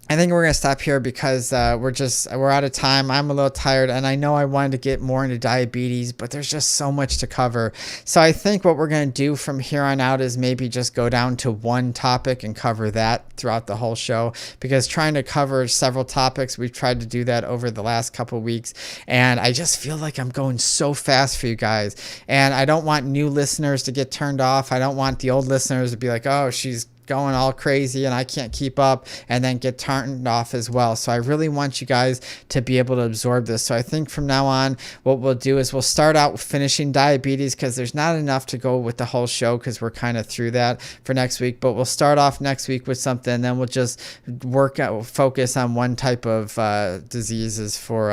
I think we're going to stop here because we're out of time. I'm a little tired, and I know I wanted to get more into diabetes, but there's just so much to cover. So I think what we're going to do from here on out is maybe just go down to one topic and cover that throughout the whole show, because trying to cover several topics, we've tried to do that over the last couple of weeks, and I just feel like I'm going so fast for you guys, and I don't want new listeners to get turned off. I don't want the old listeners to be like, oh, she's going all crazy and I can't keep up, and then get turned off as well. So I really want you guys to be able to absorb this. So I think from now on, what we'll do is we'll start out with finishing diabetes, because there's not enough to go with the whole show, because we're kind of through that for next week. But we'll start off next week with something, and then we'll just focus on one type of diseases for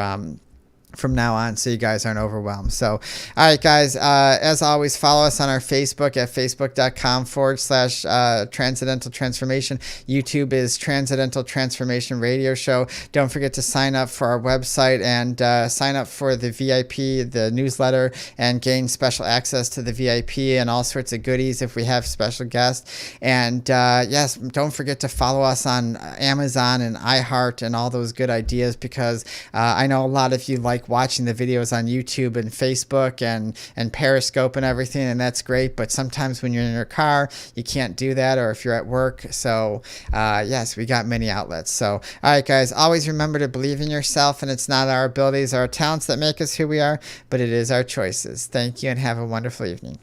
from now on, so you guys aren't overwhelmed. So, all right, guys, as always, follow us on our Facebook at facebook.com/Transcendental Transformation. YouTube is Transcendental Transformation Radio Show. Don't forget to sign up for our website and sign up for the VIP, the newsletter, and gain special access to the VIP and all sorts of goodies if we have special guests. And yes, don't forget to follow us on Amazon and iHeart and all those good ideas, because I know a lot of you like watching the videos on YouTube and Facebook and Periscope and everything, and that's great, but sometimes when you're in your car you can't do that, or if you're at work. So yes, we got many outlets. So all right, guys, always remember to believe in yourself, and it's not our abilities or our talents that make us who we are, but it is our choices. Thank you, and have a wonderful evening.